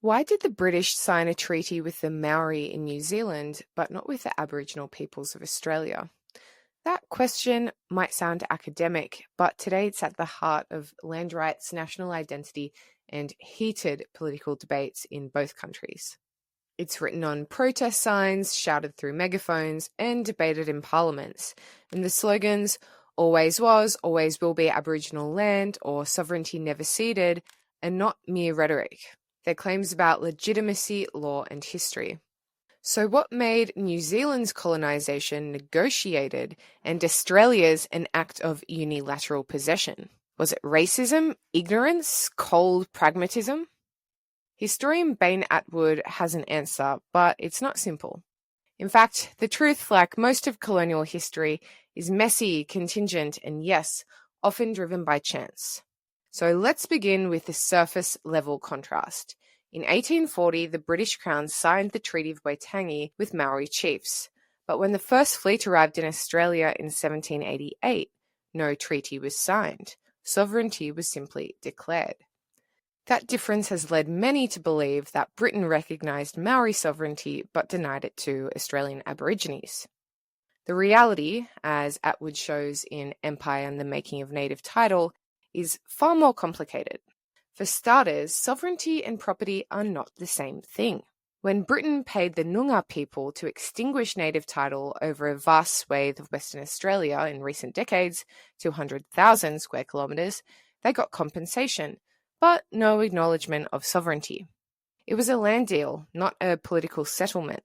Why did the British sign a treaty with the Maori in New Zealand, but not with the Aboriginal peoples of Australia? That question might sound academic, but today it's at the heart of land rights, national identity, and heated political debates in both countries. It's written on protest signs, shouted through megaphones, and debated in parliaments. And the slogans, always was, always will be Aboriginal land, or sovereignty never ceded, are not mere rhetoric. They're claims about legitimacy, law, and history. So what made New Zealand's colonisation negotiated and Australia's an act of unilateral possession? Was it racism, ignorance, cold pragmatism? Historian Bain Attwood has an answer, but it's not simple. In fact, the truth, like most of colonial history, is messy, contingent, and yes, often driven by chance. So let's begin with the surface-level contrast. In 1840, the British Crown signed the Treaty of Waitangi with Maori chiefs, but when the first fleet arrived in Australia in 1788, no treaty was signed. Sovereignty was simply declared. That difference has led many to believe that Britain recognised Maori sovereignty but denied it to Australian Aborigines. The reality, as Attwood shows in Empire and the Making of Native Title, is far more complicated. For starters, sovereignty and property are not the same thing. When Britain paid the Noongar people to extinguish native title over a vast swathe of Western Australia in recent decades, 200,000 square kilometres, they got compensation, but no acknowledgement of sovereignty. It was a land deal, not a political settlement.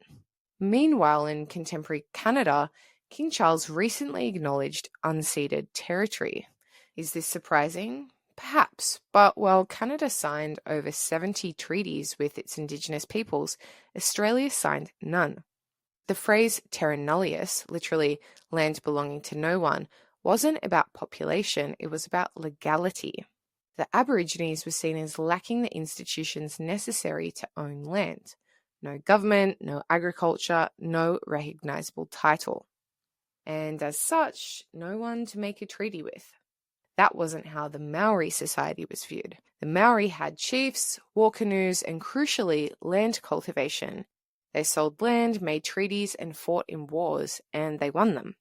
Meanwhile, in contemporary Canada, King Charles recently acknowledged unceded territory. Is this surprising? Perhaps, but while Canada signed over 70 treaties with its Indigenous peoples, Australia signed none. The phrase Terra Nullius, literally land belonging to no one, wasn't about population, it was about legality. The Aborigines were seen as lacking the institutions necessary to own land. No government, no agriculture, no recognisable title. And as such, no one to make a treaty with. That wasn't how the Maori society was viewed. The Maori had chiefs, war canoes, and crucially, land cultivation. They sold land, made treaties, and fought in wars, and they won them.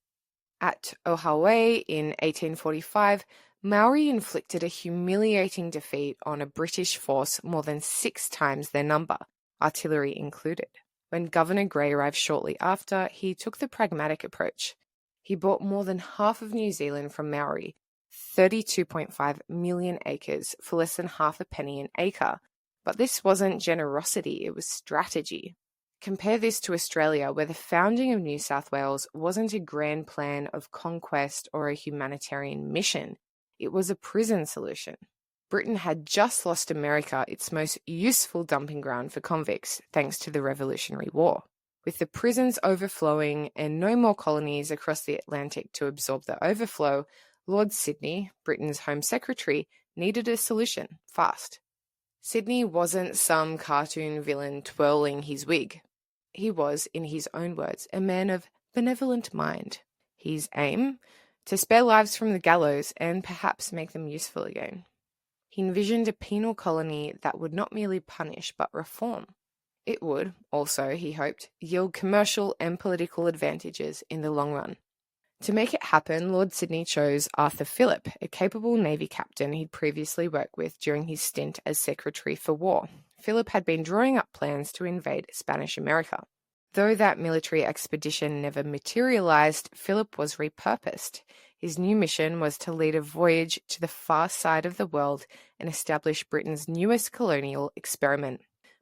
At Ohaue in 1845, Maori inflicted a humiliating defeat on a British force more than 6 times their number, artillery included. When Governor Grey arrived shortly after, he took the pragmatic approach. He bought more than half of New Zealand from Maori, 32.5 million acres, for less than half a penny an acre. But this wasn't generosity, it was strategy. Compare this to Australia, where the founding of New South Wales wasn't a grand plan of conquest or a humanitarian mission. It was a prison solution. Britain had just lost America its most useful dumping ground for convicts, thanks to the Revolutionary War. With the prisons overflowing and no more colonies across the Atlantic to absorb the overflow, Lord Sydney, Britain's Home Secretary, needed a solution, fast. Sydney wasn't some cartoon villain twirling his wig. He was, in his own words, a man of benevolent mind. His aim? To spare lives from the gallows and perhaps make them useful again. He envisioned a penal colony that would not merely punish but reform. It would, also, he hoped, yield commercial and political advantages in the long run. To make it happen, Lord Sydney chose Arthur Phillip, a capable Navy captain he'd previously worked with during his stint as Secretary for War. Phillip had been drawing up plans to invade Spanish America. Though that military expedition never materialized, Phillip was repurposed. His new mission was to lead a voyage to the far side of the world and establish Britain's newest colonial experiment.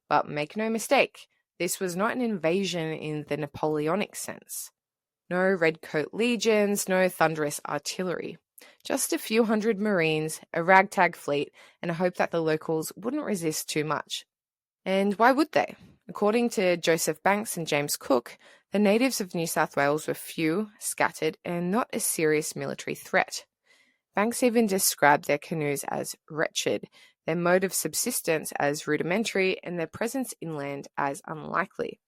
But make no mistake, this was not an invasion in the Napoleonic sense. No redcoat legions, no thunderous artillery. Just a few hundred Marines, a ragtag fleet, and a hope that the locals wouldn't resist too much. And why would they? According to Joseph Banks and James Cook, the natives of New South Wales were few, scattered, and not a serious military threat. Banks even described their canoes as wretched, their mode of subsistence as rudimentary, and their presence inland as unlikely.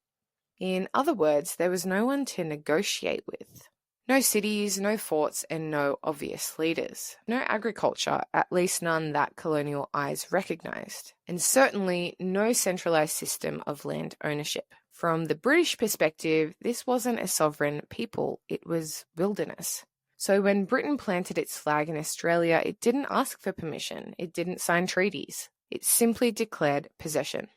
In other words, there was no one to negotiate with. No cities, no forts, and no obvious leaders. No agriculture, at least none that colonial eyes recognised. And certainly no centralised system of land ownership. From the British perspective, this wasn't a sovereign people, it was wilderness. So when Britain planted its flag in Australia, it didn't ask for permission, it didn't sign treaties. It simply declared possession.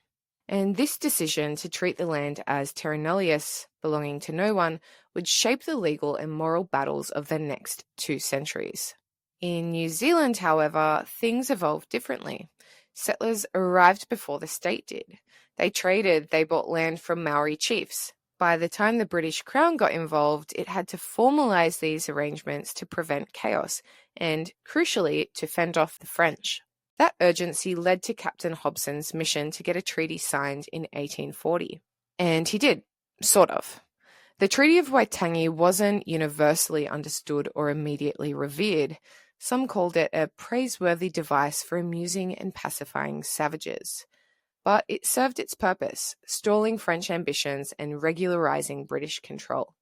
And this decision to treat the land as Terra Nullius, belonging to no one, would shape the legal and moral battles of the next 2 centuries. In New Zealand, however, things evolved differently. Settlers arrived before the state did. They traded, they bought land from Maori chiefs. By the time the British Crown got involved, it had to formalise these arrangements to prevent chaos and, crucially, to fend off the French. That urgency led to Captain Hobson's mission to get a treaty signed in 1840. And he did, sort of. The Treaty of Waitangi wasn't universally understood or immediately revered. Some called it a praiseworthy device for amusing and pacifying savages. But it served its purpose, stalling French ambitions and regularising British control.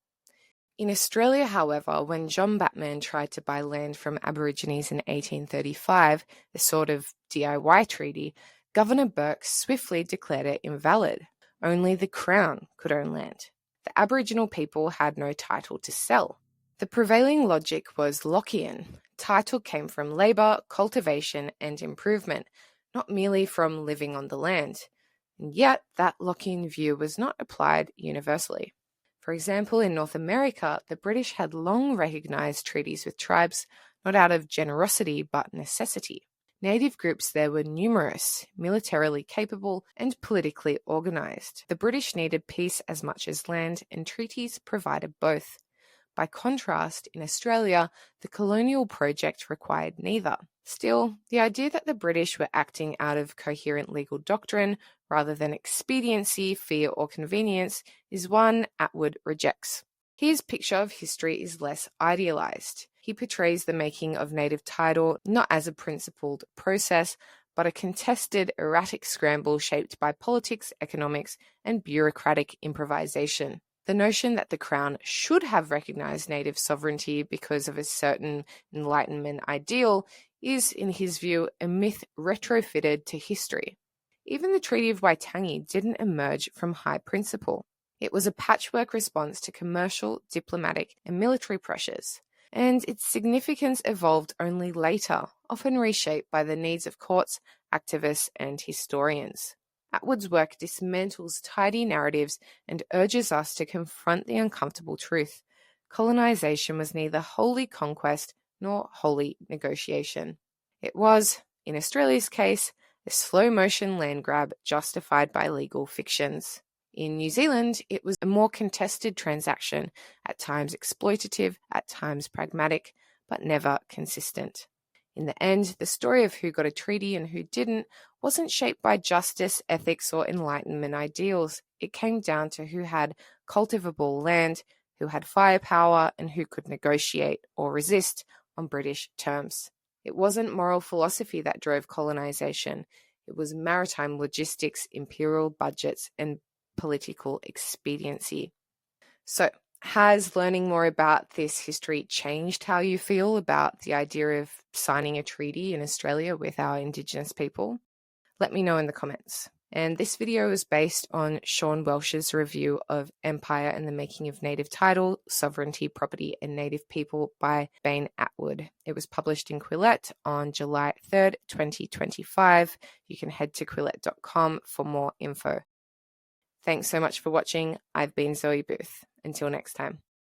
In Australia, however, when John Batman tried to buy land from Aborigines in 1835, a sort of DIY treaty, Governor Burke swiftly declared it invalid. Only the Crown could own land. The Aboriginal people had no title to sell. The prevailing logic was Lockean. Title came from labour, cultivation and improvement, not merely from living on the land. And yet, that Lockean view was not applied universally. For example, in North America, the British had long recognised treaties with tribes, not out of generosity but necessity. Native groups there were numerous, militarily capable, and politically organised. The British needed peace as much as land, and treaties provided both. By contrast, in Australia, the colonial project required neither. Still, the idea that the British were acting out of coherent legal doctrine rather than expediency, fear, or convenience is one Attwood rejects. His picture of history is less idealised. He portrays the making of native title not as a principled process, but a contested, erratic scramble shaped by politics, economics, and bureaucratic improvisation. The notion that the Crown should have recognised native sovereignty because of a certain Enlightenment ideal is, in his view, a myth retrofitted to history. Even the Treaty of Waitangi didn't emerge from high principle. It was a patchwork response to commercial, diplomatic, and military pressures, and its significance evolved only later, often reshaped by the needs of courts, activists, and historians. Attwood's work dismantles tidy narratives and urges us to confront the uncomfortable truth. Colonisation was neither wholly conquest nor wholly negotiation. It was, in Australia's case, a slow-motion land grab justified by legal fictions. In New Zealand, it was a more contested transaction, at times exploitative, at times pragmatic, but never consistent. In the end, the story of who got a treaty and who didn't wasn't shaped by justice, ethics, or Enlightenment ideals. It came down to who had cultivable land, who had firepower, and who could negotiate or resist on British terms. It wasn't moral philosophy that drove colonisation. It was maritime logistics, imperial budgets, and political expediency. So, has learning more about this history changed how you feel about the idea of signing a treaty in Australia with our Indigenous people? Let me know in the comments. And this video is based on Sean Welsh's review of Empire and the Making of Native Title, Sovereignty, Property and Native People by Bain Attwood. It was published in Quillette on July 3rd, 2025. You can head to quillette.com for more info. Thanks so much for watching. I've been Zoe Booth. Until next time.